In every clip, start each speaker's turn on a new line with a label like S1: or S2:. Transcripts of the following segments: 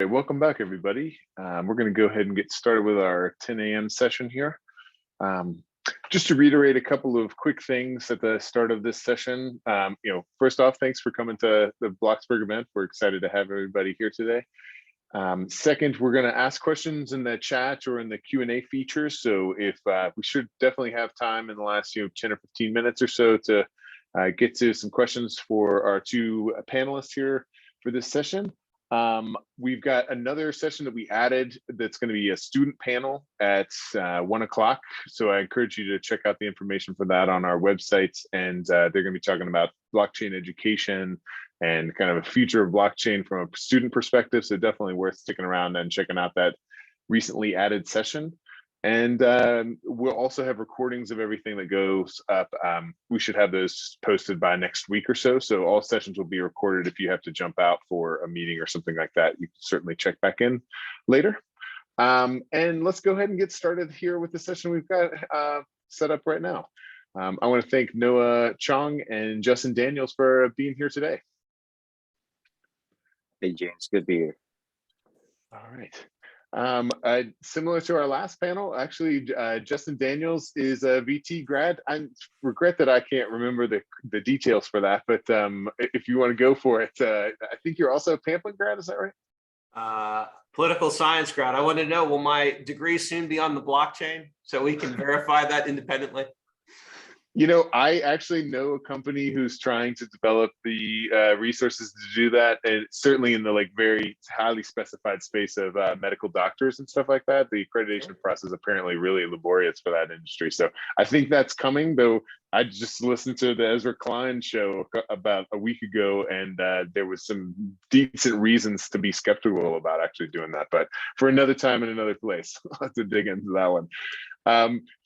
S1: Okay, welcome back, everybody. We're going to go ahead and get started with our 10 a.m. session here. Just to reiterate a couple of quick things at the start of this session. First off, thanks for coming to the Blocksburg event. We're excited to have everybody here today. Second, we're going to ask questions in the chat or in the Q&A feature. So if we should definitely have time in the last 10 or 15 minutes or so to get to some questions for our two panelists here for this session. We've got another session that we added that's going to be a student panel at 1 o'clock. So I encourage you to check out the information for that on our website. And they're going to be talking about blockchain education and kind of a future of blockchain from a student perspective. So definitely worth sticking around and checking out that recently added session. And we'll also have recordings of everything that goes up. We should have those posted by next week or so. So all sessions will be recorded. If you have to jump out for a meeting or something like that, you can certainly check back in later. And let's go ahead and get started here with the session we've got set up right now. I want to thank Noah Chong and Justin Daniels for being here today.
S2: Hey, James, good to be here.
S1: All right. Similar to our last panel, actually, Justin Daniels is a VT grad. I regret that I can't remember the details for that, but if you want to go for it, I think you're also a Pamplin grad, is that right?
S3: Political science grad. I want to know, will my degree soon be on the blockchain so we can verify that independently?
S1: I actually know a company who's trying to develop the resources to do that, and certainly in the very highly specified space of medical doctors and stuff like that. The accreditation process is apparently really laborious for that industry. So I think that's coming, though. I just listened to the Ezra Klein show about a week ago, and there was some decent reasons to be skeptical about actually doing that. But for another time in another place, I'll have to dig into that one.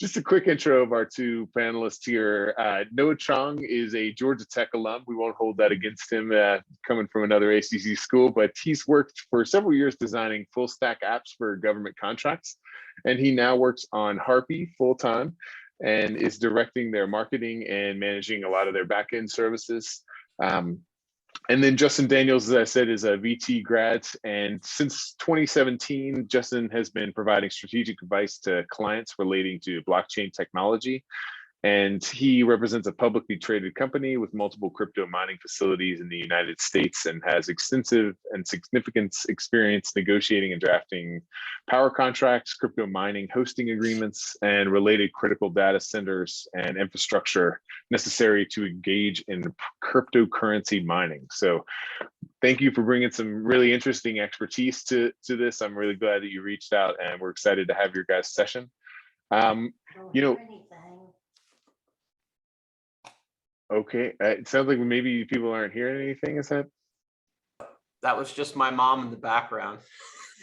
S1: Just a quick intro of our two panelists here. Noah Chong is a Georgia Tech alum. We won't hold that against him coming from another ACC school, but he's worked for several years designing full stack apps for government contracts. And he now works on Harpie full-time and is directing their marketing and managing a lot of their back-end services. And then Justin Daniels, as I said, is a VT grad. And since 2017, Justin has been providing strategic advice to clients relating to blockchain technology. And he represents a publicly traded company with multiple crypto mining facilities in the United States and has extensive and significant experience negotiating and drafting power contracts, crypto mining hosting agreements, and related critical data centers and infrastructure necessary to engage in cryptocurrency mining. So thank you for bringing some really interesting expertise to this. I'm really glad that you reached out, and we're excited to have your guys' session. Okay, it sounds like maybe people aren't hearing anything, is that?
S3: That was just my mom in the background.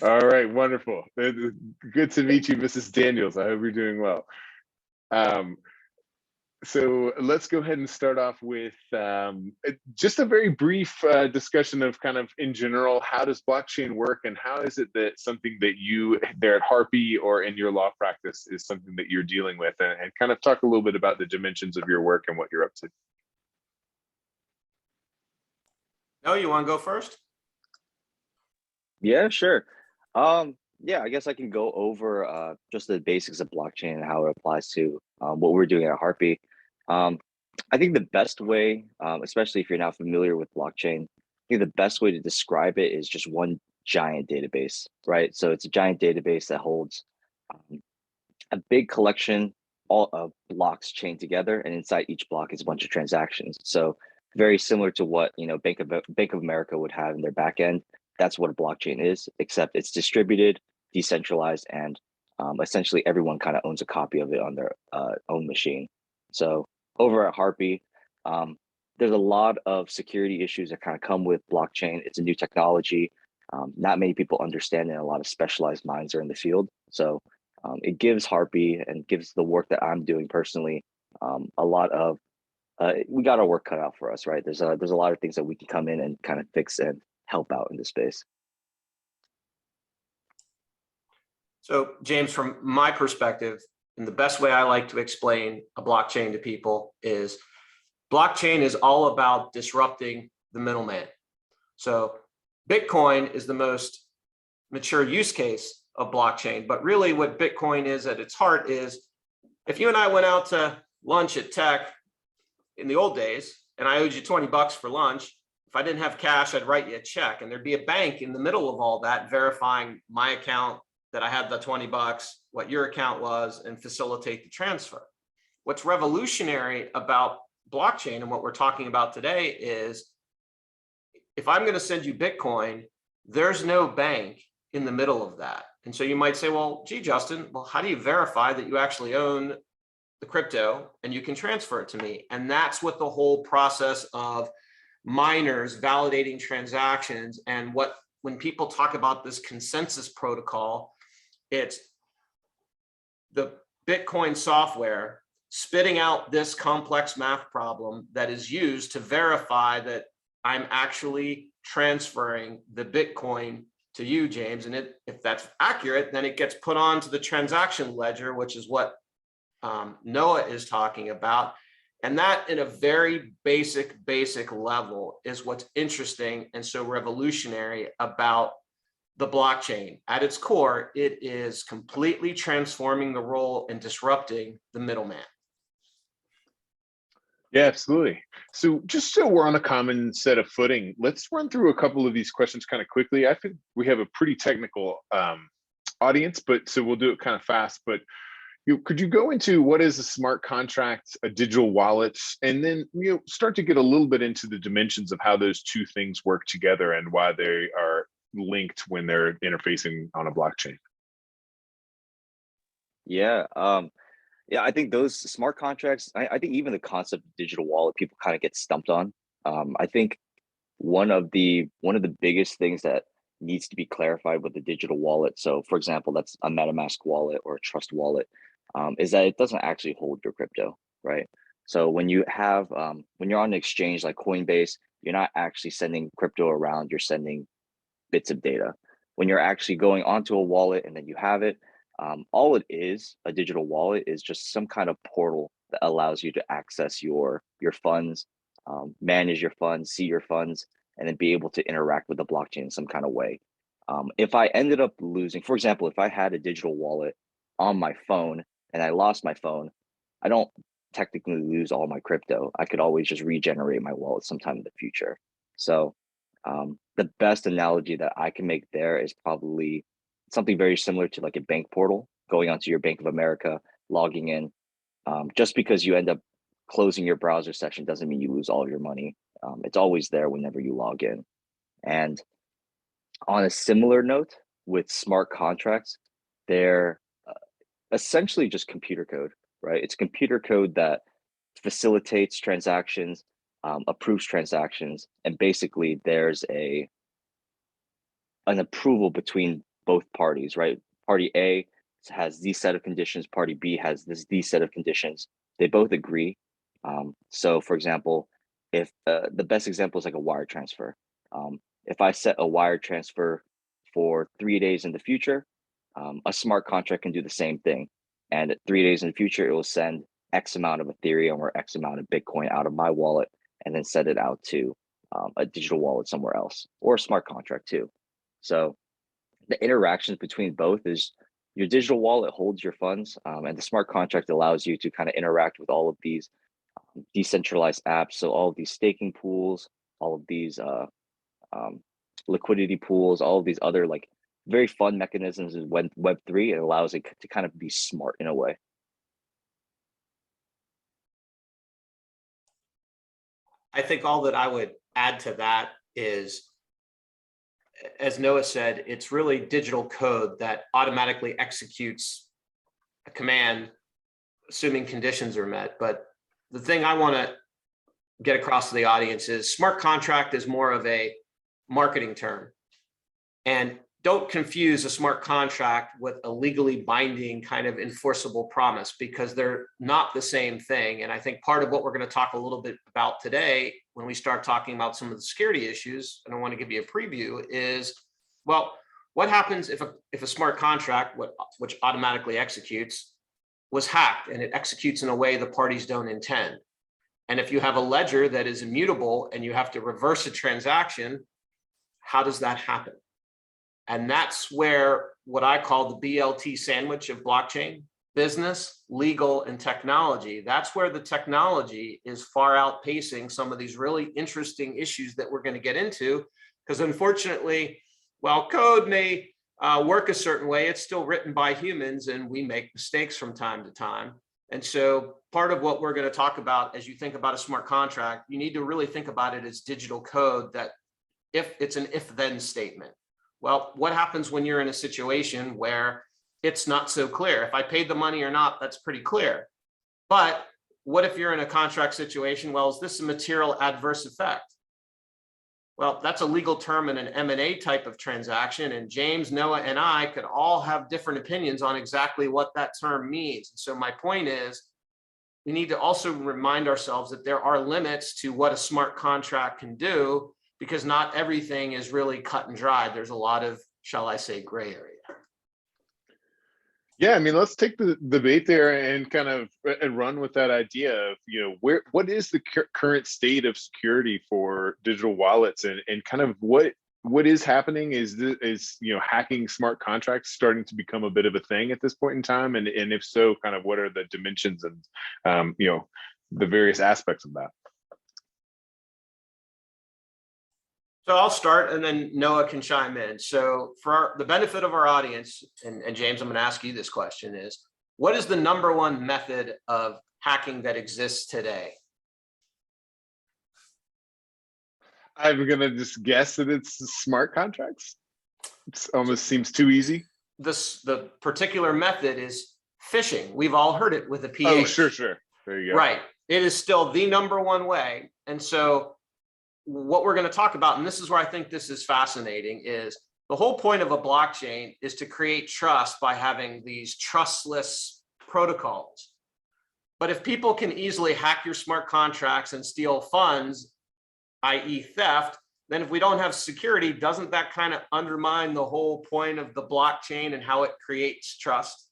S1: All right, wonderful. Good to meet you, Mrs. Daniels. I hope you're doing well. So let's go ahead and start off with just a very brief discussion of kind of in general, how does blockchain work and how is it that something that you there at Harpie or in your law practice is something that you're dealing with, and kind of talk a little bit about the dimensions of your work and what you're up to.
S3: No, you want to go first?
S2: Yeah, sure. Yeah, I guess I can go over just the basics of blockchain and how it applies to what we're doing at Harpie. I think the best way, especially if you're not familiar with blockchain, I think the best way to describe it is just one giant database, right? So it's a giant database that holds a big collection all of blocks chained together, and inside each block is a bunch of transactions. So very similar to what Bank of America would have in their back end. That's what a blockchain is, except it's distributed, decentralized, and essentially everyone kind of owns a copy of it on their own machine. So over at Harpie, there's a lot of security issues that kind of come with blockchain. It's a new technology. Not many people understand it, and a lot of specialized minds are in the field. So it gives Harpie and gives the work that I'm doing personally a lot of, we got our work cut out for us, right? There's a lot of things that we can come in and kind of fix and help out in this space.
S3: So James, from my perspective, and the best way I like to explain a blockchain to people is blockchain is all about disrupting the middleman. So Bitcoin is the most mature use case of blockchain. But really what Bitcoin is at its heart is, if you and I went out to lunch at Tech in the old days, and I owed you 20 bucks for lunch, if I didn't have cash, I'd write you a check, and there'd be a bank in the middle of all that verifying my account, that I had the 20 bucks, what your account was, and facilitate the transfer. What's revolutionary about blockchain and what we're talking about today is, if I'm going to send you Bitcoin, there's no bank in the middle of that. And so you might say, well, gee, Justin, well, how do you verify that you actually own the crypto and you can transfer it to me? And that's what the whole process of miners validating transactions, and when people talk about this consensus protocol, it's the Bitcoin software spitting out this complex math problem that is used to verify that I'm actually transferring the Bitcoin to you, James. And if that's accurate, then it gets put onto the transaction ledger, which is what Noah is talking about. And that, in a very basic level, is what's interesting and so revolutionary about the blockchain. At its core, it is completely transforming the role and disrupting the middleman.
S1: Yeah, absolutely. So just so we're on a common set of footing, let's run through a couple of these questions kind of quickly. I think we have a pretty technical audience, but so we'll do it kind of fast. But could you go into what is a smart contract, a digital wallet, and then start to get a little bit into the dimensions of how those two things work together and why they are linked when they're interfacing on a blockchain?
S2: Yeah. Yeah, I think those smart contracts, I think even the concept of digital wallet, people kind of get stumped on. I think one of the biggest things that needs to be clarified with the digital wallet, so for example, that's a MetaMask wallet or a Trust wallet, is that it doesn't actually hold your crypto, right? So when you have when you're on an exchange like Coinbase, you're not actually sending crypto around, you're sending bits of data. When you're actually going onto a wallet and then you have it, all it is, a digital wallet, is just some kind of portal that allows you to access your funds, manage your funds, see your funds, and then be able to interact with the blockchain in some kind of way. If I ended up losing, for example, if I had a digital wallet on my phone and I lost my phone, I don't technically lose all my crypto. I could always just regenerate my wallet sometime in the future. So the best analogy that I can make there is probably something very similar to like a bank portal, going onto your Bank of America, logging in. Just because you end up closing your browser session doesn't mean you lose all of your money. It's always there whenever you log in. And on a similar note, with smart contracts, they're essentially just computer code, right? It's computer code that facilitates transactions, approves transactions, and basically there's an approval between both parties, right? Party A has these set of conditions, party B has these set of conditions. They both agree. So for example, if the best example is like a wire transfer. If I set a wire transfer for 3 days in the future, a smart contract can do the same thing. And at 3 days in the future, it will send X amount of Ethereum or X amount of Bitcoin out of my wallet and then send it out to a digital wallet somewhere else, or a smart contract too. So the interactions between both is your digital wallet holds your funds, and the smart contract allows you to kind of interact with all of these decentralized apps. So all of these staking pools, all of these liquidity pools, all of these other like very fun mechanisms in Web3. It allows it to kind of be smart in a way.
S3: I think all that I would add to that is, as Noah said, it's really digital code that automatically executes a command, assuming conditions are met. But the thing I want to get across to the audience is smart contract is more of a marketing term. And don't confuse a smart contract with a legally binding kind of enforceable promise, because they're not the same thing. And I think part of what we're going to talk a little bit about today, when we start talking about some of the security issues, and I want to give you a preview, is, well, what happens if a smart contract, which automatically executes, was hacked and it executes in a way the parties don't intend? And if you have a ledger that is immutable and you have to reverse a transaction, how does that happen? And that's where what I call the BLT sandwich of blockchain: business, legal, and technology. That's where the technology is far outpacing some of these really interesting issues that we're going to get into. Because unfortunately, while code may work a certain way, it's still written by humans, and we make mistakes from time to time. And so part of what we're going to talk about as you think about a smart contract, you need to really think about it as digital code, that if it's an if-then statement. Well, what happens when you're in a situation where it's not so clear? If I paid the money or not, that's pretty clear. But what if you're in a contract situation? Well, is this a material adverse effect? Well, that's a legal term in an M&A type of transaction. And James, Noah, and I could all have different opinions on exactly what that term means. And so my point is, we need to also remind ourselves that there are limits to what a smart contract can do, because not everything is really cut and dried. There's a lot of, shall I say, gray area.
S1: Yeah, I mean, let's take the debate there and kind of and run with that idea of, what is the current state of security for digital wallets, and kind of what is happening? Is hacking smart contracts starting to become a bit of a thing at this point in time? And if so, kind of what are the dimensions and the various aspects of that?
S3: So I'll start, and then Noah can chime in. So for the benefit of our audience, and James, I'm going to ask you this question, is what is the number one method of hacking that exists today?
S1: I'm going to just guess that it's smart contracts. It almost seems too easy.
S3: The particular method is phishing. We've all heard it with a PH.
S1: Oh, sure. There you go.
S3: Right. It is still the number one way. And so what we're going to talk about, and this is where I think this is fascinating, is the whole point of a blockchain is to create trust by having these trustless protocols. But if people can easily hack your smart contracts and steal funds, i.e. theft, then if we don't have security, doesn't that kind of undermine the whole point of the blockchain and how it creates trust?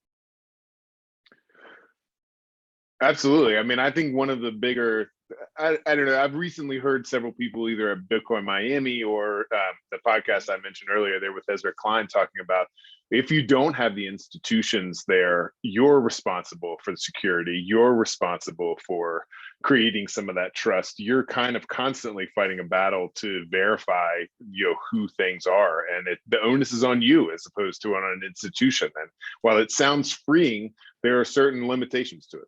S1: Absolutely. I mean, I think one of the bigger, I don't know, I've recently heard several people either at Bitcoin Miami or the podcast I mentioned earlier there with Ezra Klein talking about, if you don't have the institutions there, you're responsible for the security, you're responsible for creating some of that trust. You're kind of constantly fighting a battle to verify, who things are, and the onus is on you as opposed to on an institution. And while it sounds freeing, there are certain limitations to it.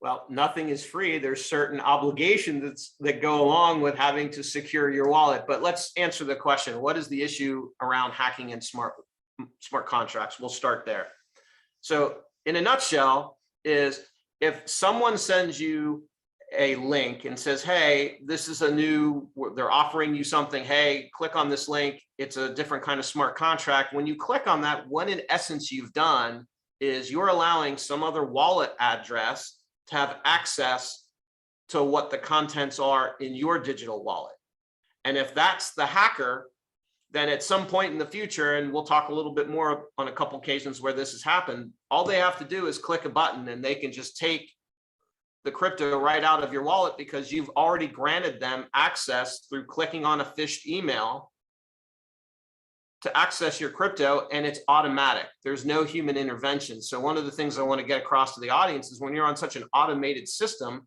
S3: Well, nothing is free. There's certain obligations that go along with having to secure your wallet. But let's answer the question. What is the issue around hacking and smart contracts? We'll start there. So in a nutshell is, if someone sends you a link and says, hey, this is they're offering you something. Hey, click on this link. It's a different kind of smart contract. When you click on that, what in essence you've done is you're allowing some other wallet address to have access to what the contents are in your digital wallet. And if that's the hacker, then at some point in the future, and we'll talk a little bit more on a couple occasions where this has happened, all they have to do is click a button and they can just take the crypto right out of your wallet, because you've already granted them access through clicking on a phished email to access your crypto, and it's automatic. There's no human intervention. So one of the things I want to get across to the audience is, when you're on such an automated system,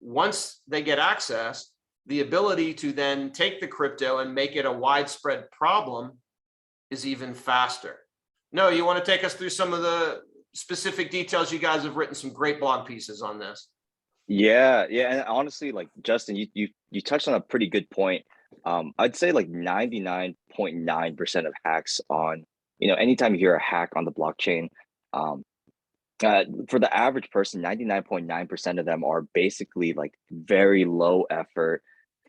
S3: once they get access, the ability to then take the crypto and make it a widespread problem is even faster. No, you want to take us through some of the specific details? You guys have written some great blog pieces on this.
S2: Yeah. And honestly, like Justin, you touched on a pretty good point. I'd say like 99.9% of hacks on, anytime you hear a hack on the blockchain, for the average person, 99.9% of them are basically like very low effort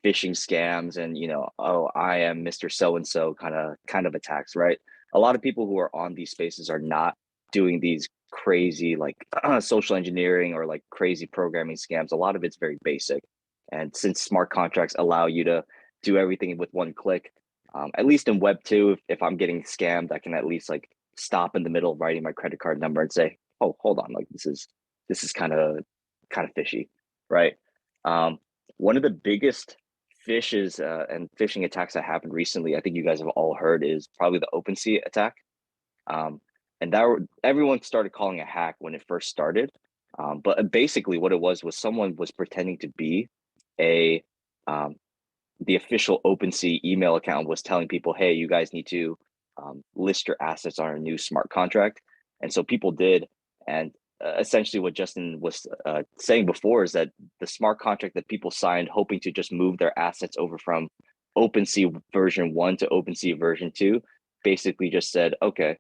S2: phishing scams and, oh, I am Mr. So-and-so kind of attacks, right? A lot of people who are on these spaces are not doing these crazy like social engineering or like crazy programming scams. A lot of it's very basic. And since smart contracts allow you to do everything with one click, at least in Web 2, if I'm getting scammed, I can at least like stop in the middle of writing my credit card number and say, oh, hold on, like this is kind of fishy, right? One of the biggest phishes and phishing attacks that happened recently, I think you guys have all heard, is probably the OpenSea attack. And everyone started calling a hack when it first started. But basically what it was someone was pretending to be a the official OpenSea email account, was telling people, hey, you guys need to list your assets on our new smart contract. And so people did. And essentially what Justin was saying before is that the smart contract that people signed hoping to just move their assets over from OpenSea version 1 to OpenSea version 2 basically just said, okay,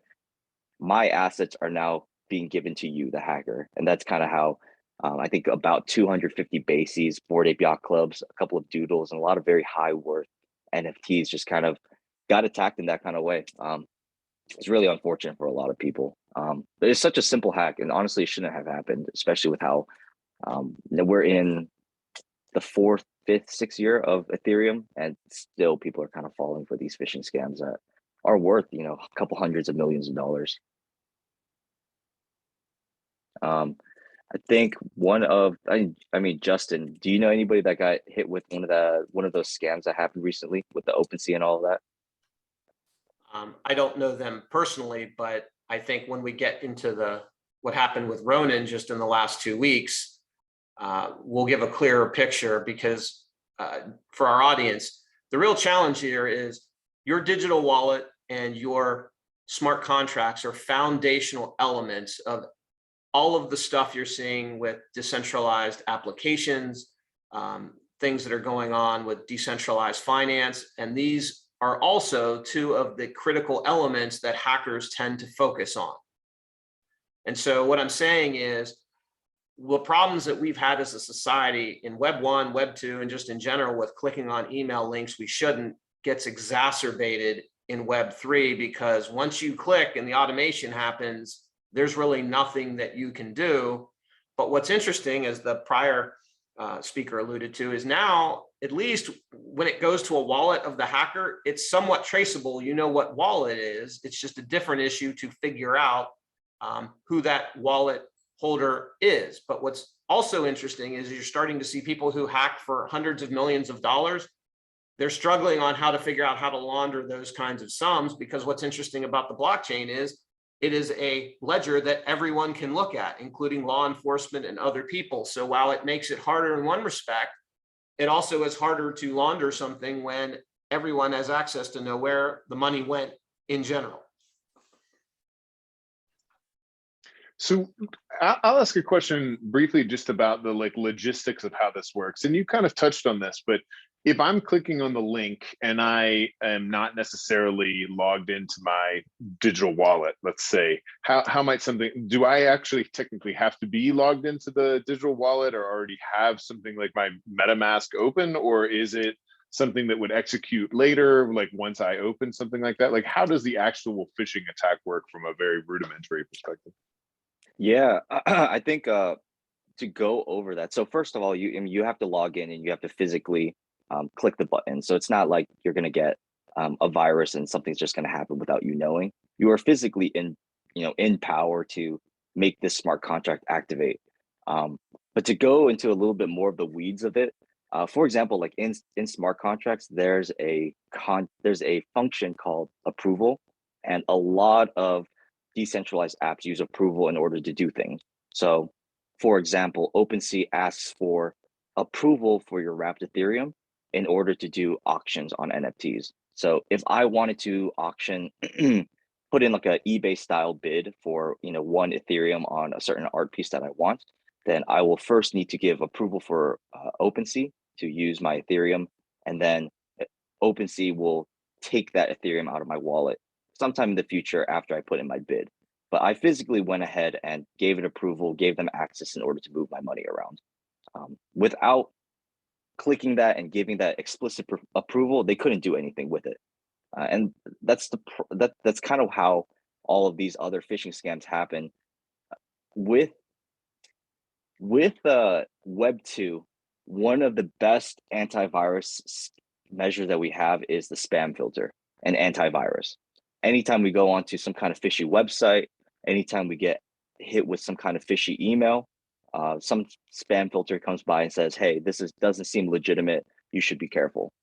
S2: my assets are now being given to you, the hacker. And that's kind of how I think about 250 bases, Bored Ape Yacht Clubs, a couple of doodles, and a lot of very high worth NFTs just kind of got attacked in that kind of way. It's really unfortunate for a lot of people. But it's such a simple hack, and honestly, it shouldn't have happened, especially with how we're in the 4th, 5th, 6th year of Ethereum, and still people are kind of falling for these phishing scams that are worth, a couple hundreds of millions of dollars. I think Justin, do you know anybody that got hit with one of those scams that happened recently with the OpenSea and all of that?
S3: I don't know them personally, but I think when we get into what happened with Ronin just in the last 2 weeks, we'll give a clearer picture, because for our audience, the real challenge here is your digital wallet and your smart contracts are foundational elements of all of the stuff you're seeing with decentralized applications, things that are going on with decentralized finance. And these are also 2 of the critical elements that hackers tend to focus on. And so what I'm saying is, the problems that we've had as a society in Web 1, Web 2, and just in general with clicking on email links we shouldn't, gets exacerbated in Web 3, because once you click and the automation happens, there's really nothing that you can do. But what's interesting, as the prior speaker alluded to, is now, at least when it goes to a wallet of the hacker, it's somewhat traceable. You know what wallet it is. It's just a different issue to figure out who that wallet holder is. But what's also interesting is you're starting to see people who hack for hundreds of millions of dollars. They're struggling on how to figure out how to launder those kinds of sums, because what's interesting about the blockchain is it is a ledger that everyone can look at, including law enforcement and other people. So while it makes it harder in one respect, it also is harder to launder something when everyone has access to know where the money went in general.
S1: So I'll ask a question briefly just about the logistics of how this works. And you kind of touched on this, but if I'm clicking on the link and I am not necessarily logged into my digital wallet, let's say, how might do I actually technically have to be logged into the digital wallet or already have something like my MetaMask open, or is it something that would execute later, like once I open something like that? Like, how does the actual phishing attack work from a very rudimentary perspective?
S2: Yeah, I think to go over that. So first of all, you have to log in and you have to physically click the button. So it's not like you're going to get a virus and something's just going to happen without you knowing. You are physically in power to make this smart contract activate. But to go into a little bit more of the weeds of it, for example, like in smart contracts, there's a function called approval, and a lot of decentralized apps use approval in order to do things. So, for example, OpenSea asks for approval for your wrapped Ethereum in order to do auctions on NFTs. So if I wanted to auction, put in like a eBay style bid for 1 Ethereum on a certain art piece that I want, then I will first need to give approval for OpenSea to use my Ethereum, and then OpenSea will take that Ethereum out of my wallet sometime in the future after I put in my bid. But I physically went ahead and gave it approval, gave them access in order to move my money around. Without clicking that and giving that explicit approval, they couldn't do anything with it. And that's kind of how all of these other phishing scams happen. With Web 2, one of the best antivirus measures that we have is the spam filter and antivirus. Anytime we go onto some kind of fishy website, anytime we get hit with some kind of fishy email, some spam filter comes by and says, hey, this doesn't seem legitimate. you should be careful.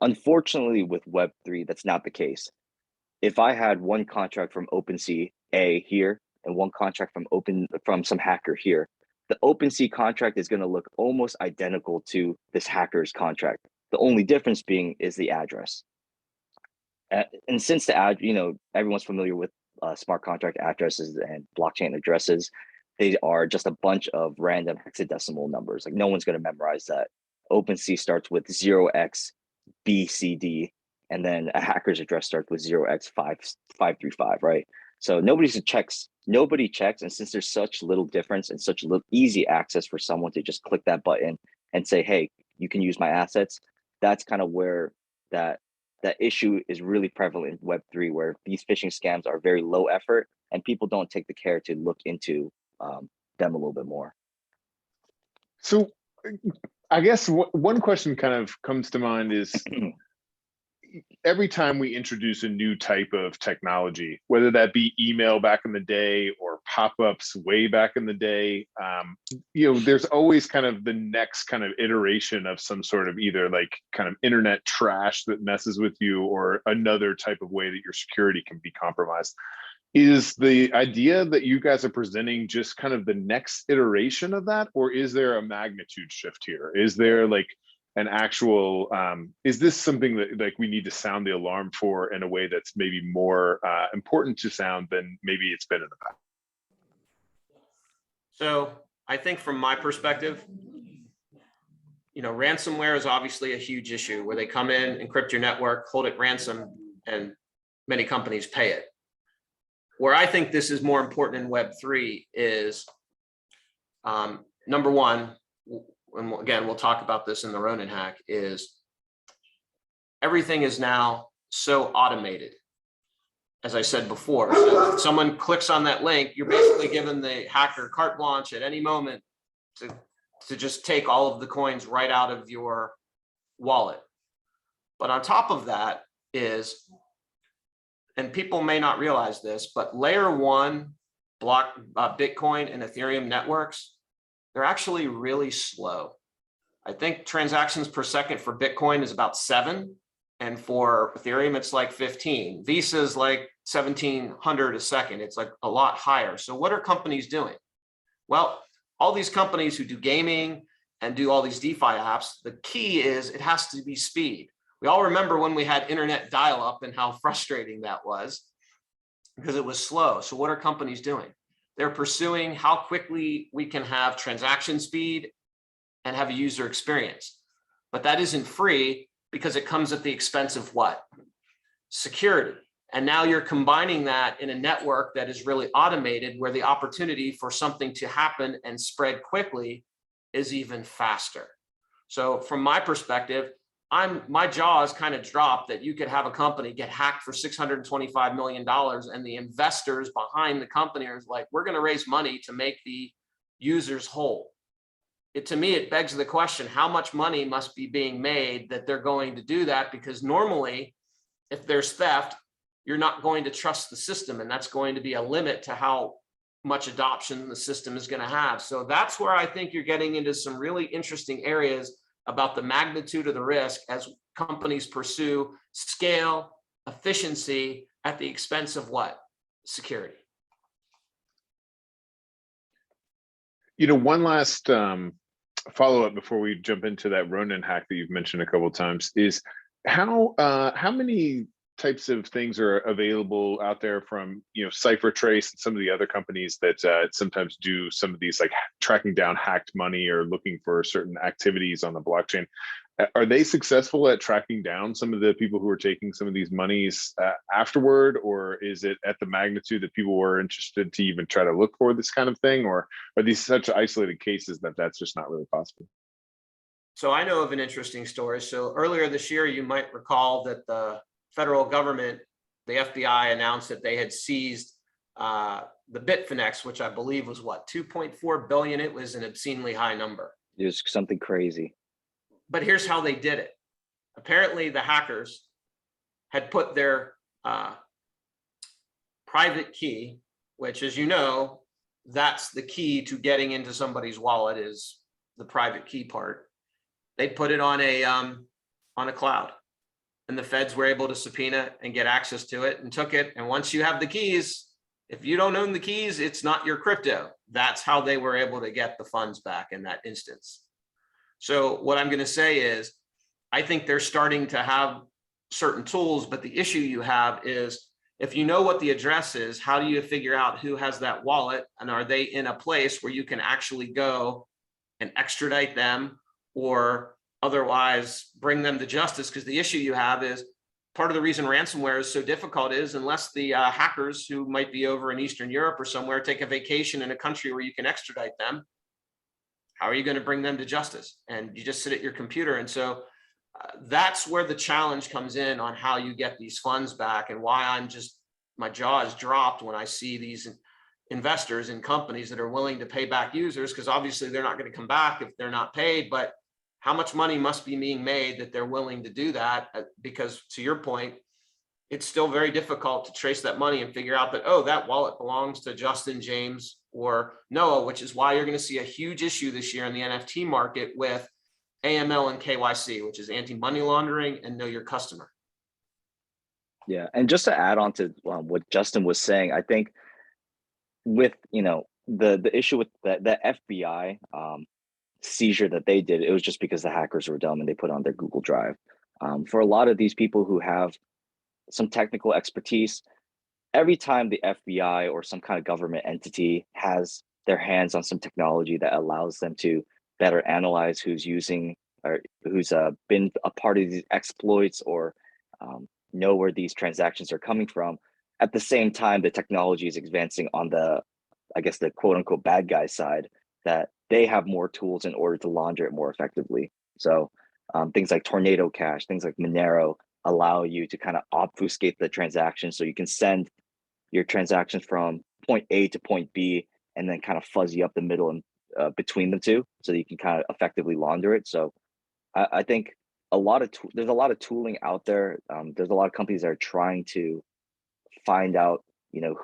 S2: Unfortunately, with Web3, that's not the case. If I had one contract from OpenSea A here and one contract from some hacker here, the OpenSea contract is going to look almost identical to this hacker's contract. The only difference being is the address. And since everyone's familiar with smart contract addresses and blockchain addresses, they are just a bunch of random hexadecimal numbers. Like no one's going to memorize that. OpenSea starts with 0xBCD, and then a hacker's address starts with 0x535, right? So nobody checks, and since there's such little difference and such little easy access for someone to just click that button and say, hey, you can use my assets, that's kind of where that issue is really prevalent in Web3, where these phishing scams are very low effort and people don't take the care to look into them a little bit more.
S1: So I guess one question kind of comes to mind is every time we introduce a new type of technology, whether that be email back in the day or pop-ups way back in the day, there's always kind of the next kind of iteration of some sort of either like kind of internet trash that messes with you or another type of way that your security can be compromised. Is the idea that you guys are presenting just kind of the next iteration of that, or is there a magnitude shift here? Is there like an actual, is this something that like we need to sound the alarm for in a way that's maybe more important to sound than maybe it's been in the past?
S3: So I think from my perspective, ransomware is obviously a huge issue where they come in, encrypt your network, hold it ransom, and many companies pay it. Where I think this is more important in Web3 is, number one, and again, we'll talk about this in the Ronin hack, is everything is now so automated. As I said before, so if someone clicks on that link, you're basically given the hacker carte blanche at any moment to just take all of the coins right out of your wallet. But on top of that is, and people may not realize this, but layer one Bitcoin and Ethereum networks, they're actually really slow. I think transactions per second for Bitcoin is about 7. And for Ethereum, it's like 15. Visa is like 1,700 a second. It's like a lot higher. So what are companies doing? Well, all these companies who do gaming and do all these DeFi apps, the key is it has to be speed. We all remember when we had internet dial-up and how frustrating that was because it was slow. So what are companies doing? They're pursuing how quickly we can have transaction speed and have a user experience. But that isn't free because it comes at the expense of what? Security. And now you're combining that in a network that is really automated where the opportunity for something to happen and spread quickly is even faster. So from my perspective, my jaw is kind of dropped that you could have a company get hacked for $625 million and the investors behind the company are like, we're going to raise money to make the users whole. To me, it begs the question, how much money must be being made that they're going to do that? Because normally, if there's theft, you're not going to trust the system, and that's going to be a limit to how much adoption the system is going to have. So that's where I think you're getting into some really interesting areas about the magnitude of the risk as companies pursue scale, efficiency at the expense of what? Security.
S1: One last follow-up before we jump into that Ronin hack that you've mentioned a couple of times is how many types of things are available out there from CipherTrace and some of the other companies that sometimes do some of these like tracking down hacked money or looking for certain activities on the blockchain. Are they successful at tracking down some of the people who are taking some of these monies afterward, or is it at the magnitude that people were interested to even try to look for this kind of thing, or are these such isolated cases that that's just not really possible?
S3: So I know of an interesting story. So earlier this year, you might recall that the federal government, the FBI, announced that they had seized the Bitfinex, which I believe was what, 2.4 billion. It was an obscenely high number.
S2: It was something crazy.
S3: But here's how they did it. Apparently the hackers had put their private key, which, as you know, that's the key to getting into somebody's wallet, is the private key part. they put it on a cloud, and the feds were able to subpoena and get access to it and took it. And once you have the keys, if you don't own the keys, it's not your crypto. That's how they were able to get the funds back in that instance. So what I'm going to say is, I think they're starting to have certain tools, but the issue you have is, if you know what the address is, how do you figure out who has that wallet? And are they in a place where you can actually go and extradite them, or otherwise bring them to justice? Because the issue you have is, part of the reason ransomware is so difficult is, unless the hackers who might be over in Eastern Europe or somewhere take a vacation in a country where you can extradite them, how are you going to bring them to justice? And you just sit at your computer. And so that's where the challenge comes in on how you get these funds back, and why my jaw is dropped when I see these investors in companies that are willing to pay back users, because obviously they're not going to come back if they're not paid. But how much money must be being made that they're willing to do that? Because to your point, it's still very difficult to trace that money and figure out that, oh, that wallet belongs to Justin, James, or Noah, which is why you're going to see a huge issue this year in the NFT market with AML and KYC, which is anti-money laundering and know your customer.
S2: Yeah, and just to add on to what Justin was saying, I think with the issue with the FBI seizure that they did, it was just because the hackers were dumb and they put on their Google Drive. For a lot of these people who have some technical expertise, every time the FBI or some kind of government entity has their hands on some technology that allows them to better analyze who's using or who's been a part of these exploits, or know where these transactions are coming from, at the same time the technology is advancing on the, I guess, the quote unquote bad guy side, that they have more tools in order to launder it more effectively. So things like Tornado Cash, things like Monero allow you to kind of obfuscate the transaction, so you can send your transactions from point A to point B and then kind of fuzzy up the middle and between the two, so that you can kind of effectively launder it. So I think there's a lot of tooling out there. There's a lot of companies that are trying to find out,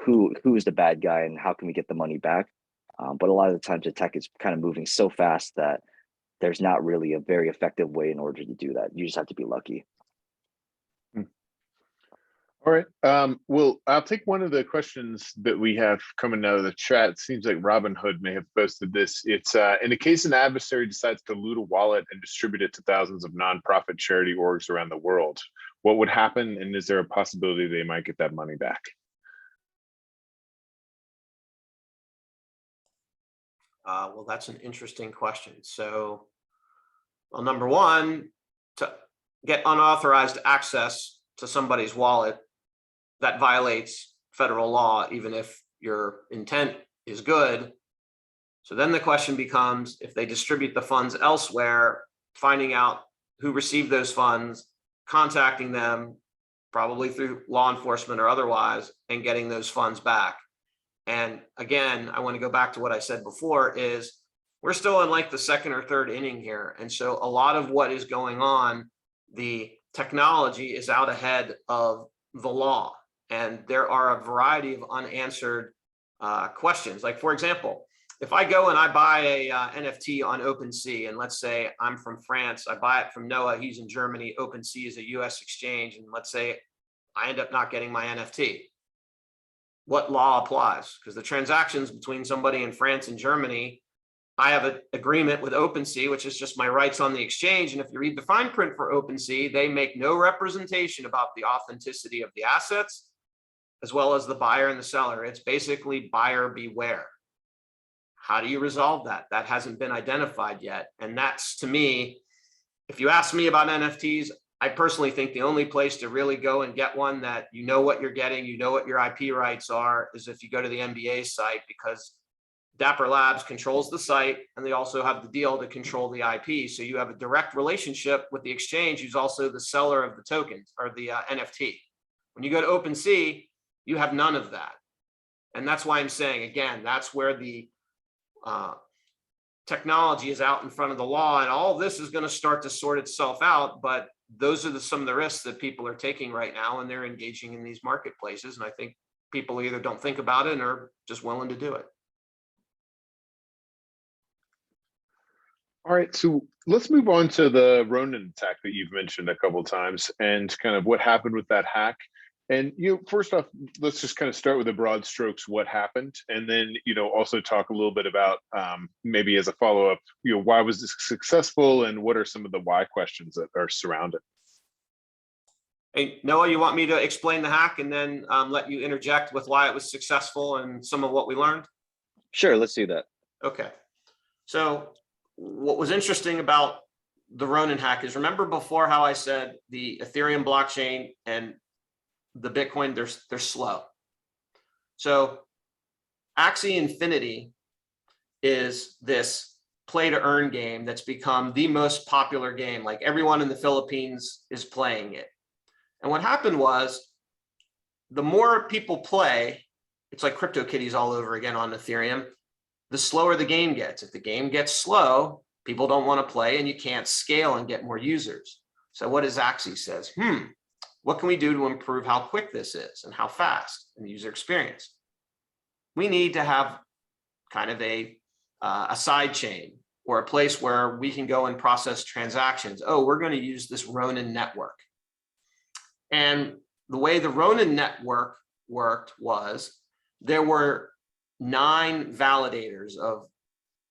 S2: who is the bad guy and how can we get the money back. But a lot of the times the tech is kind of moving so fast that there's not really a very effective way in order to do that. You just have to be lucky.
S1: All right. Well, I'll take one of the questions that we have coming out of the chat. It seems like Robin Hood may have posted this. It's in the case an adversary decides to loot a wallet and distribute it to thousands of nonprofit charity orgs around the world, what would happen? And is there a possibility they might get that money back?
S3: Well, that's an interesting question. So, well, number one, to get unauthorized access to somebody's wallet, that violates federal law, even if your intent is good. So then the question becomes, if they distribute the funds elsewhere, finding out who received those funds, contacting them, probably through law enforcement or otherwise, and getting those funds back. And again, I want to go back to what I said before, is we're still in like the second or third inning here. And so a lot of what is going on, the technology is out ahead of the law. And there are a variety of unanswered questions. Like, for example, if I go and I buy a NFT on OpenSea, and let's say I'm from France, I buy it from Noah, he's in Germany, OpenSea is a US exchange, and let's say I end up not getting my NFT. What law applies? Because the transactions between somebody in France and Germany, I have an agreement with OpenSea, which is just my rights on the exchange. And if you read the fine print for OpenSea, they make no representation about the authenticity of the assets, as well as the buyer and the seller. It's basically buyer beware. How do you resolve that? That hasn't been identified yet. And that's, to me, if you ask me about NFTs, I personally think the only place to really go and get one that you know what you're getting, you know what your IP rights are, is if you go to the NBA site, because Dapper Labs controls the site, and they also have the deal to control the IP. So you have a direct relationship with the exchange, who's also the seller of the tokens or the NFT. When you go to OpenSea, you have none of that. And that's why I'm saying, again, that's where the technology is out in front of the law, and all this is going to start to sort itself out. But those are some of the risks that people are taking right now, and they're engaging in these marketplaces. And I think people either don't think about it or just willing to do it.
S1: All right, so let's move on to the Ronin attack that you've mentioned a couple of times and kind of what happened with that hack. And first off, let's just kind of start with the broad strokes, what happened, and then also talk a little bit about maybe as a follow up, why was this successful, and what are some of the why questions that are surrounded.
S3: Hey, Noah, you want me to explain the hack and then let you interject with why it was successful and some of what we learned?
S2: Sure, let's do that.
S3: Okay. So what was interesting about the Ronin hack is, remember before how I said the Ethereum blockchain and the Bitcoin, they're slow. So Axie Infinity is this play to earn game that's become the most popular game. Like everyone in the Philippines is playing it. And what happened was, the more people play, it's like CryptoKitties all over again on Ethereum, the slower the game gets. If the game gets slow, people don't want to play and you can't scale and get more users. So what does Axie says? What can we do to improve how quick this is and how fast and the user experience? We need to have kind of a side chain or a place where we can go and process transactions. Oh, we're going to use this Ronin network. And the way the Ronin network worked was, there were 9 validators of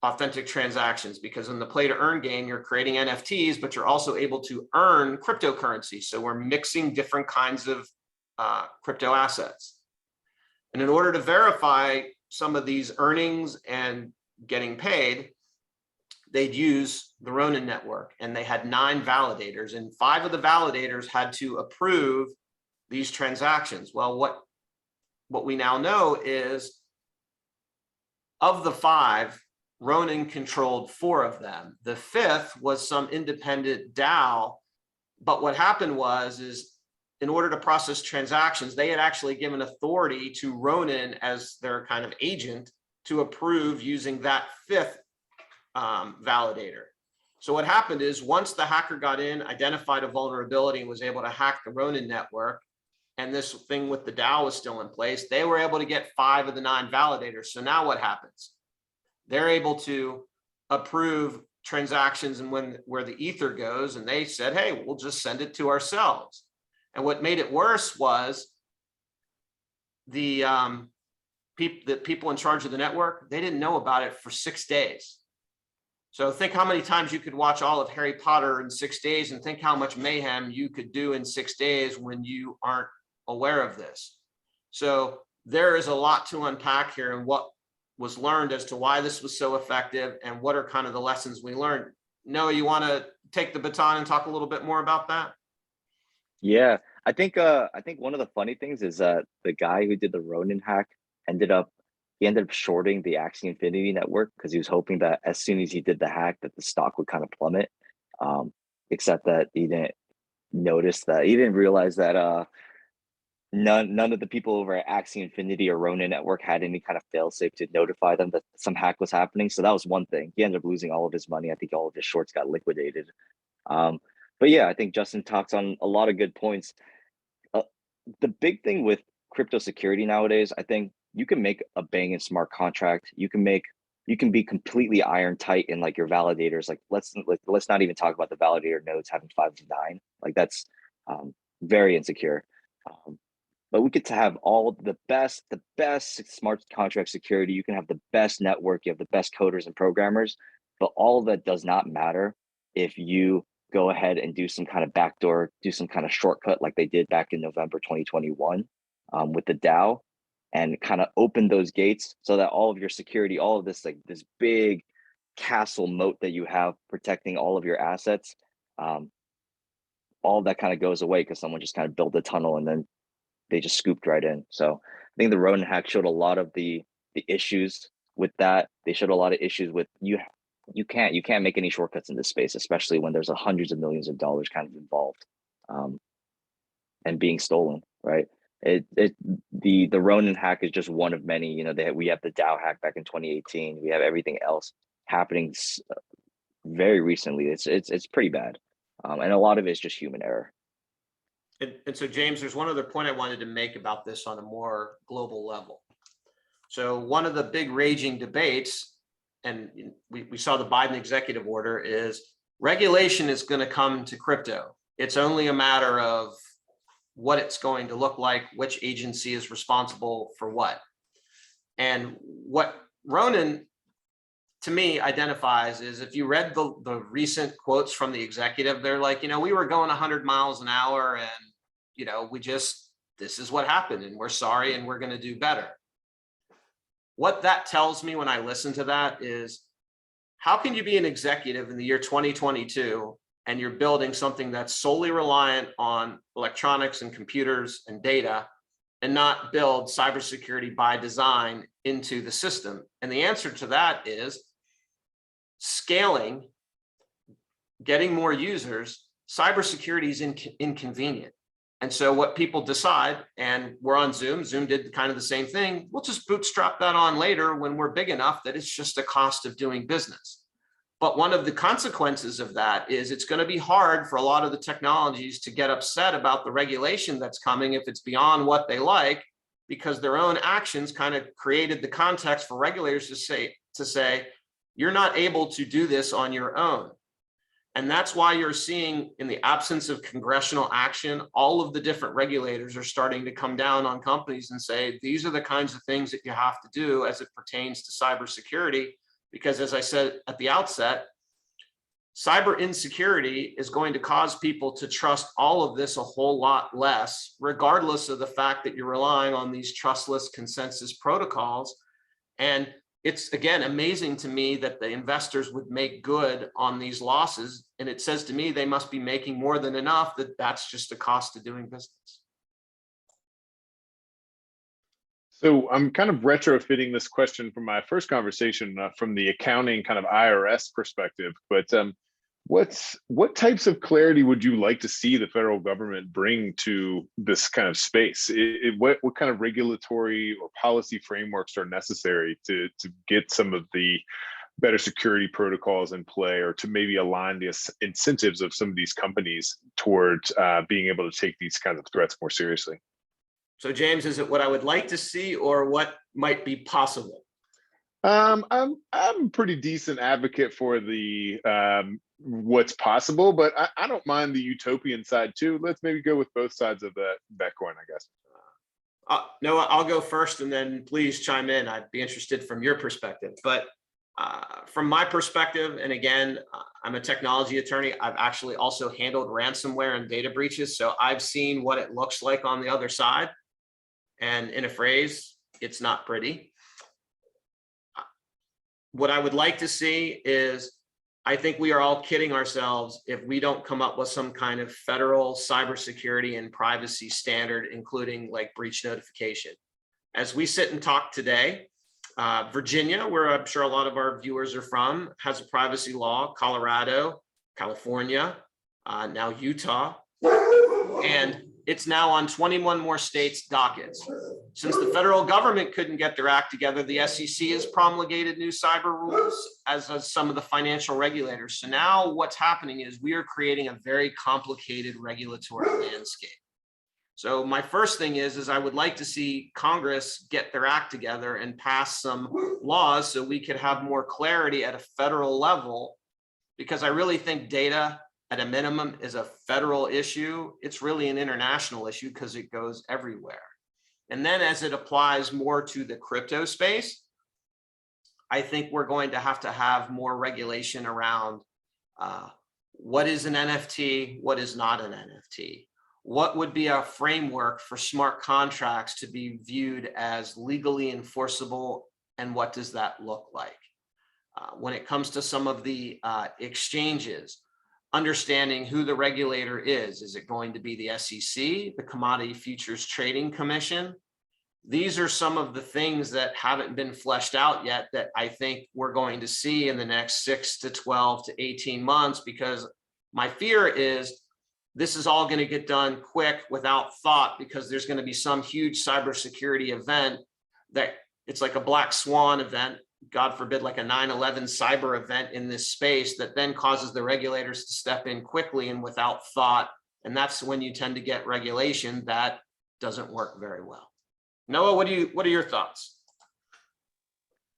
S3: authentic transactions, because in the play to earn game, you're creating NFTs, but you're also able to earn cryptocurrency. So we're mixing different kinds of crypto assets. And in order to verify some of these earnings and getting paid, they'd use the Ronin network, and they had 9 validators, and 5 of the validators had to approve these transactions. Well, what we now know is, of the 5, Ronin controlled 4 of them. The 5th was some independent DAO. But what happened is in order to process transactions, they had actually given authority to Ronin as their kind of agent to approve using that 5th validator. So what happened is, once the hacker got in, identified a vulnerability, and was able to hack the Ronin network, and this thing with the DAO was still in place, they were able to get 5 of the 9 validators. So now what happens? They're able to approve transactions and where the ether goes, and they said, hey, we'll just send it to ourselves. And what made it worse was the people in charge of the network, they didn't know about it for 6 days. So think how many times you could watch all of Harry Potter in 6 days, and think how much mayhem you could do in 6 days when you aren't aware of this. So there is a lot to unpack here, and what was learned as to why this was so effective and what are kind of the lessons we learned. Noah, you want to take the baton and talk a little bit more about that?
S2: Yeah, I think one of the funny things is the guy who did the Ronin hack ended up shorting the Axie Infinity network, because he was hoping that as soon as he did the hack that the stock would kind of plummet. Except that he didn't realize that none of the people over at Axie Infinity or Ronin network had any kind of failsafe to notify them that some hack was happening. So that was one thing. He ended up losing all of his money. I think all of his shorts got liquidated. But yeah, I think Justin talks on a lot of good points. The big thing with crypto security nowadays, I think you can make a banging smart contract. You can be completely iron tight in like your validators. Like let's not even talk about the validator nodes having 5 to 9. Like that's very insecure. But we get to have all the best smart contract security. You can have the best network. You have the best coders and programmers. But all of that does not matter if you go ahead and do some kind of backdoor, do some kind of shortcut like they did back in November 2021 with the DAO, and kind of open those gates so that all of your security, all of this, like this big castle moat that you have protecting all of your assets, all of that kind of goes away because someone just kind of built a tunnel and then they just scooped right in. So I think the Ronin hack showed a lot of the issues with that. They showed a lot of issues with you can't make any shortcuts in this space, especially when there's hundreds of millions of dollars kind of involved and being stolen, right? The Ronin hack is just one of many. We have the DAO hack back in 2018. We have everything else happening very recently. It's pretty bad, and a lot of it is just human error.
S3: And so, James, there's one other point I wanted to make about this on a more global level. So one of the big raging debates and we saw the Biden executive order, is regulation is going to come to crypto. It's only a matter of what it's going to look like, which agency is responsible for what. And what Ronin, to me, identifies is, if you read the recent quotes from the executive, they're like, we were going 100 miles an hour and, this is what happened and we're sorry and we're going to do better. What that tells me when I listen to that is, how can you be an executive in the year 2022 and you're building something that's solely reliant on electronics and computers and data, and not build cybersecurity by design into the system? And the answer to that is scaling, getting more users. Cybersecurity is inconvenient. And so what people decide, and we're on Zoom did kind of the same thing, we'll just bootstrap that on later when we're big enough that it's just a cost of doing business. But one of the consequences of that is it's going to be hard for a lot of the technologies to get upset about the regulation that's coming if it's beyond what they like, because their own actions kind of created the context for regulators to say, you're not able to do this on your own. And that's why you're seeing, in the absence of congressional action, all of the different regulators are starting to come down on companies and say, these are the kinds of things that you have to do as it pertains to cybersecurity. Because as I said at the outset, cyber insecurity is going to cause people to trust all of this a whole lot less, regardless of the fact that you're relying on these trustless consensus protocols. And it's, again, amazing to me that the investors would make good on these losses. And it says to me, they must be making more than enough, that's just a cost of doing business.
S1: So I'm kind of retrofitting this question from my first conversation from the accounting kind of IRS perspective, but what types of clarity would you like to see the federal government bring to this kind of space? What kind of regulatory or policy frameworks are necessary to get some of the better security protocols in play, or to maybe align the incentives of some of these companies towards being able to take these kinds of threats more seriously?
S3: So James, is it what I would like to see or what might be possible?
S1: I'm a pretty decent advocate for the what's possible, but I don't mind the utopian side too. Let's maybe go with both sides of that coin, I guess.
S3: Noah, I'll go first, and then please chime in. I'd be interested from your perspective. But from my perspective, and again, I'm a technology attorney, I've actually also handled ransomware and data breaches. So I've seen what it looks like on the other side. And in a phrase, it's not pretty. What I would like to see is, I think we are all kidding ourselves if we don't come up with some kind of federal cybersecurity and privacy standard, including like breach notification. As we sit and talk today, Virginia, where I'm sure a lot of our viewers are from, has a privacy law. Colorado, California, now Utah, and it's now on 21 more states' dockets. Since the federal government couldn't get their act together, the SEC has promulgated new cyber rules, as does some of the financial regulators. So now what's happening is we are creating a very complicated regulatory landscape. So my first thing is I would like to see Congress get their act together and pass some laws so we could have more clarity at a federal level, because I really think data at a minimum is a federal issue. It's really an international issue because it goes everywhere. And then as it applies more to the crypto space, I think we're going to have more regulation around what is an NFT, what is not an NFT. What would be a framework for smart contracts to be viewed as legally enforceable, and what does that look like? When it comes to some of the exchanges, understanding who the regulator is it going to be the SEC, the Commodity Futures Trading Commission? These are some of the things that haven't been fleshed out yet that I think we're going to see in the next 6 to 12 to 18 months, because my fear is this is all going to get done quick without thought, because there's going to be some huge cybersecurity event that it's like a black swan event, God forbid, like a 9/11 cyber event in this space, that then causes the regulators to step in quickly and without thought. And that's when you tend to get regulation that doesn't work very well. Noah, what are your thoughts?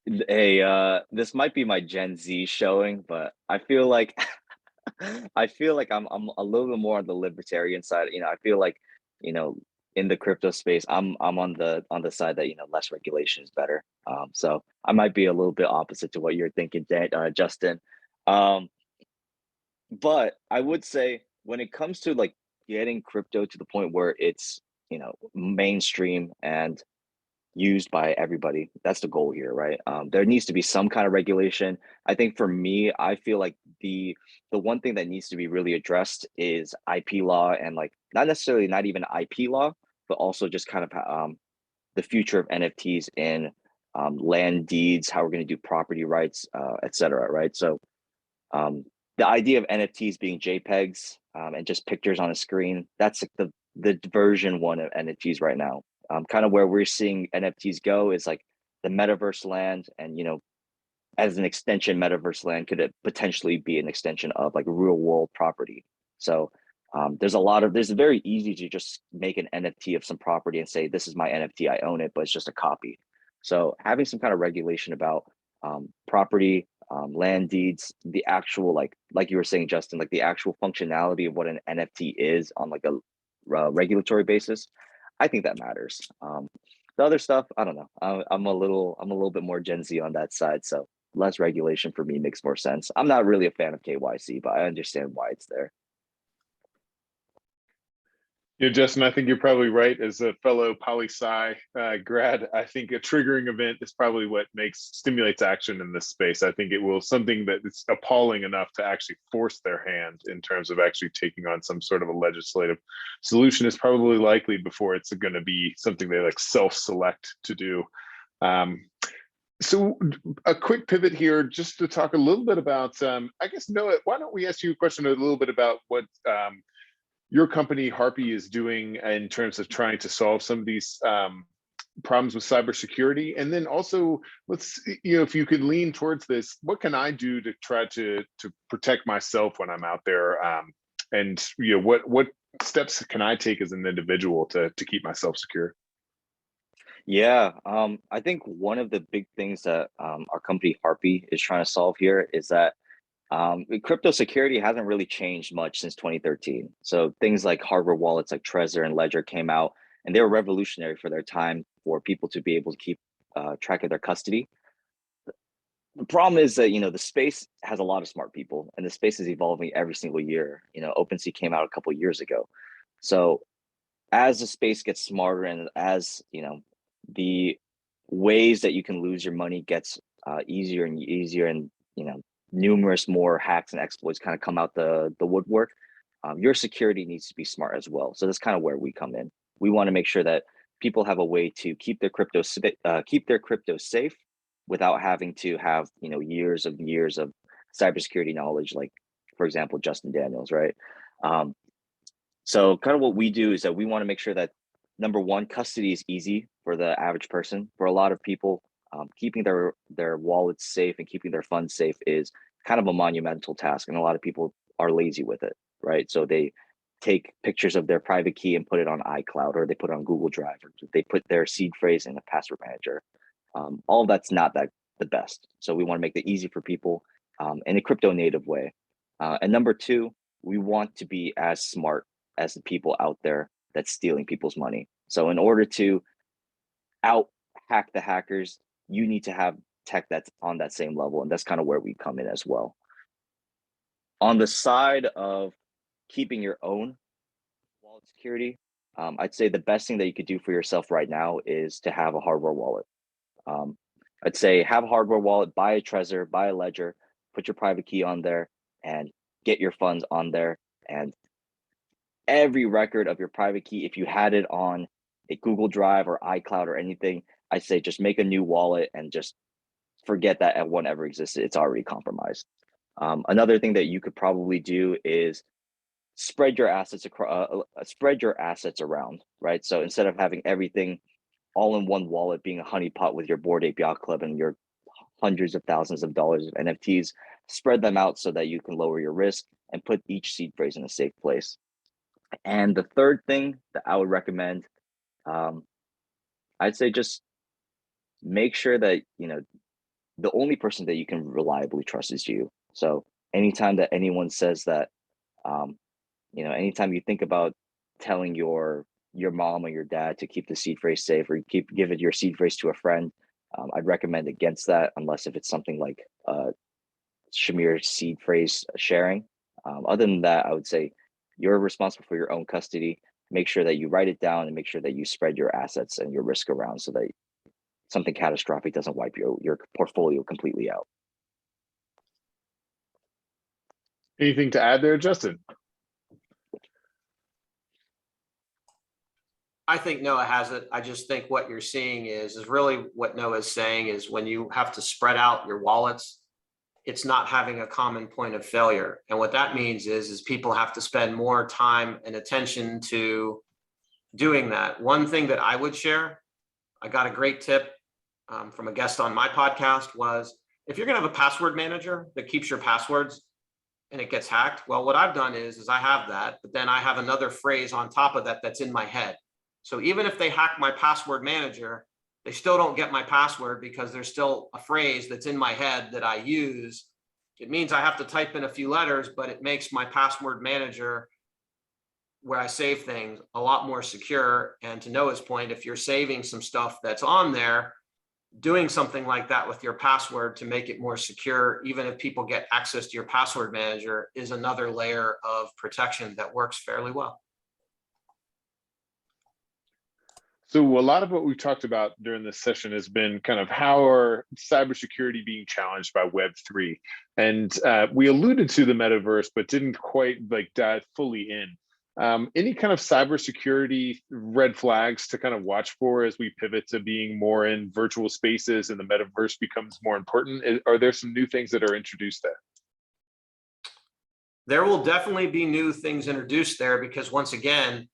S2: Hey, this might be my Gen Z showing, but I feel like I feel like I'm a little bit more on the libertarian side. I feel like, you know, in the crypto space, I'm on the side that, less regulation is better. So I might be a little bit opposite to what you're thinking, Justin. Um, but I would say when it comes to like getting crypto to the point where it's, mainstream and used by everybody. That's the goal here, right? There needs to be some kind of regulation. I think for me, I feel like the one thing that needs to be really addressed is IP law, and like not necessarily not even IP law, but also just kind of the future of NFTs in land deeds, how we're going to do property rights, et cetera, right? So um, the idea of NFTs being JPEGs and just pictures on a screen, that's like the version one of NFTs right now. Kind of where we're seeing NFTs go is like the metaverse land, and as an extension, metaverse land could potentially be an extension of like real world property. So there's very easy to just make an NFT of some property and say, this is my NFT, I own it, but it's just a copy. So having some kind of regulation about property, land deeds, the actual, like you were saying, Justin, like the actual functionality of what an NFT is on like a regulatory basis, I think that matters. The other stuff, I don't know. I'm a little bit more Gen Z on that side, so less regulation for me makes more sense. I'm not really a fan of KYC, but I understand why it's there.
S1: Yeah, Justin, I think you're probably right. As a fellow poli sci grad, I think a triggering event is probably what stimulates action in this space. I think it will something that it's appalling enough to actually force their hand in terms of actually taking on some sort of a legislative solution is probably likely before it's going to be something they like self-select to do. So a quick pivot here, just to talk a little bit about, I guess, Noah, why don't we ask you a question a little bit about what your company Harpie is doing in terms of trying to solve some of these problems with cybersecurity, and then also if you could lean towards this, what can I do to try to protect myself when I'm out there, and what steps can I take as an individual to keep myself secure?
S2: Yeah, I think one of the big things that our company Harpie is trying to solve here is that crypto security hasn't really changed much since 2013. So things like hardware wallets like Trezor and Ledger came out, and they were revolutionary for their time for people to be able to keep track of their custody. The problem is that the space has a lot of smart people, and the space is evolving every single year. OpenSea came out a couple of years ago, so as the space gets smarter, and as the ways that you can lose your money gets easier and easier, and numerous more hacks and exploits kind of come out the woodwork, your security needs to be smart as well. So that's kind of where we come in. We want to make sure that people have a way to keep their crypto safe without having to have years of cybersecurity knowledge, like for example Justin Daniels, right? um, so kind of what we do is that we want to make sure that number one, custody is easy for the average person. For a lot of people, keeping their wallets safe and keeping their funds safe is kind of a monumental task, and a lot of people are lazy with it, right? So they take pictures of their private key and put it on iCloud, or they put it on Google Drive, or they put their seed phrase in a password manager. All of that's not that the best. So we want to make it easy for people in a crypto native way. And number two, we want to be as smart as the people out there that's stealing people's money. So in order to out hack the hackers, you need to have tech that's on that same level. And that's kind of where we come in as well. On the side of keeping your own wallet security, I'd say the best thing that you could do for yourself right now is to have a hardware wallet. Um, I'd say have a hardware wallet, buy a Trezor, buy a Ledger, put your private key on there, and get your funds on there. And every record of your private key, if you had it on a Google Drive or iCloud or anything, I say just make a new wallet and just forget that one ever existed. It's already compromised. Another thing that you could probably do is spread your assets across, spread your assets around, right? So instead of having everything all in one wallet, being a honeypot with your Bored Ape Yacht Club and your hundreds of thousands of dollars of NFTs, spread them out so that you can lower your risk and put each seed phrase in a safe place. And the third thing that I would recommend, um, I'd say just make sure that the only person that you can reliably trust is you. So anytime that anyone says that, anytime you think about telling your mom or your dad to keep the seed phrase safe, or you keep giving your seed phrase to a friend, I'd recommend against that, unless if it's something like Shamir seed phrase sharing. Other than that, I would say you're responsible for your own custody. Make sure that you write it down and make sure that you spread your assets and your risk around so that something catastrophic doesn't wipe your portfolio completely out.
S1: Anything to add there, Justin?
S3: I think Noah has it. I just think what you're seeing is really what Noah is saying is when you have to spread out your wallets, it's not having a common point of failure. And what that means is people have to spend more time and attention to doing that. One thing that I would share, I got a great tip from a guest on my podcast, was if you're going to have a password manager that keeps your passwords and it gets hacked, well, what I've done is I have that, but then I have another phrase on top of that that's in my head. So even if they hack my password manager, they still don't get my password because there's still a phrase that's in my head that I use. It means I have to type in a few letters, but it makes my password manager where I save things a lot more secure. And to Noah's point, if you're saving some stuff that's on there, doing something like that with your password to make it more secure, even if people get access to your password manager, is another layer of protection that works fairly well.
S1: So a lot of what we've talked about during this session has been kind of how are cybersecurity being challenged by Web3. And we alluded to the metaverse, but didn't quite dive fully in. Any kind of cybersecurity red flags to kind of watch for as we pivot to being more in virtual spaces and the metaverse becomes more important? Are there some new things that are introduced there?
S3: There will definitely be new things introduced there because once again,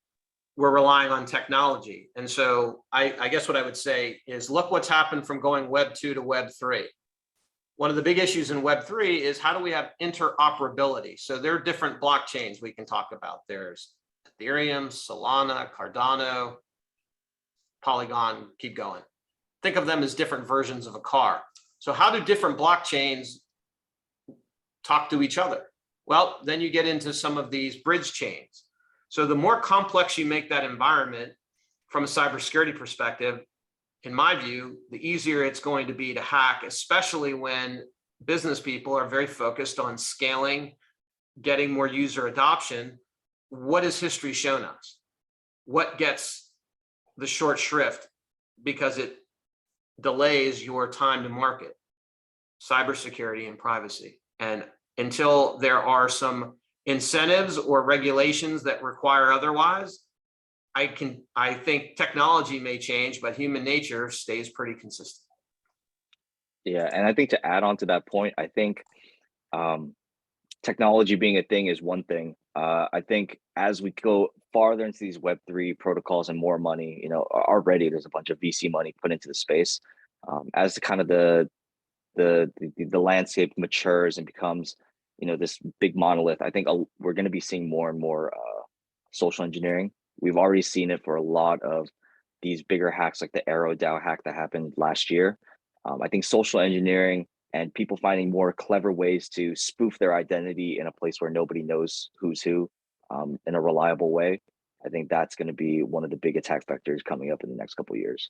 S3: we're relying on technology. And so I guess what I would say is look what's happened from going Web 2 to Web 3. One of the big issues in Web 3 is how do we have interoperability? So there are different blockchains we can talk about. There's Ethereum, Solana, Cardano, Polygon, keep going. Think of them as different versions of a car. So how do different blockchains talk to each other? Well, then you get into some of these bridge chains. So the more complex you make that environment from a cybersecurity perspective, in my view, the easier it's going to be to hack, especially when business people are very focused on scaling, getting more user adoption. What has history shown us? What gets the short shrift because it delays your time to market? Cybersecurity and privacy. And until there are some incentives or regulations that require otherwise, I think technology may change, but human nature stays pretty consistent.
S2: Yeah, and I think to add on to that point, I think technology being a thing is one thing. I think as we go farther into these Web3 protocols and more money, already there's a bunch of VC money put into the space. As the kind of the landscape matures and becomes this big monolith, I think we're going to be seeing more and more social engineering. We've already seen it for a lot of these bigger hacks, like the Arrow DAO hack that happened last year. I think social engineering and people finding more clever ways to spoof their identity in a place where nobody knows who's who in a reliable way. I think that's going to be one of the big attack vectors coming up in the next couple of years.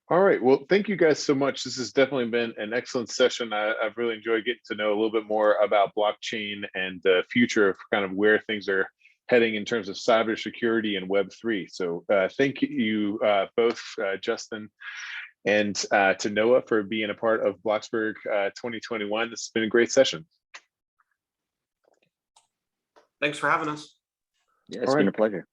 S1: All right. Well, thank you guys so much. This has definitely been an excellent session. I've really enjoyed getting to know a little bit more about blockchain and the future of kind of where things are heading in terms of cybersecurity and Web3. So thank you both, Justin and to Noah, for being a part of Blocksburg 2021. This has been a great session.
S3: Thanks for having us.
S2: Yeah, it's been a pleasure.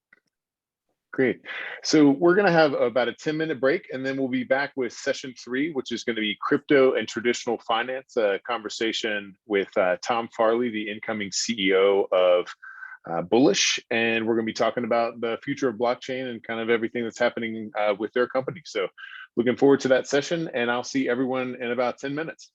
S1: Great. So we're going to have about a 10-minute break, and then we'll be back with session 3, which is going to be crypto and traditional finance, a conversation with Tom Farley, the incoming CEO of Bullish. And we're going to be talking about the future of blockchain and kind of everything that's happening with their company. So looking forward to that session, and I'll see everyone in about 10 minutes.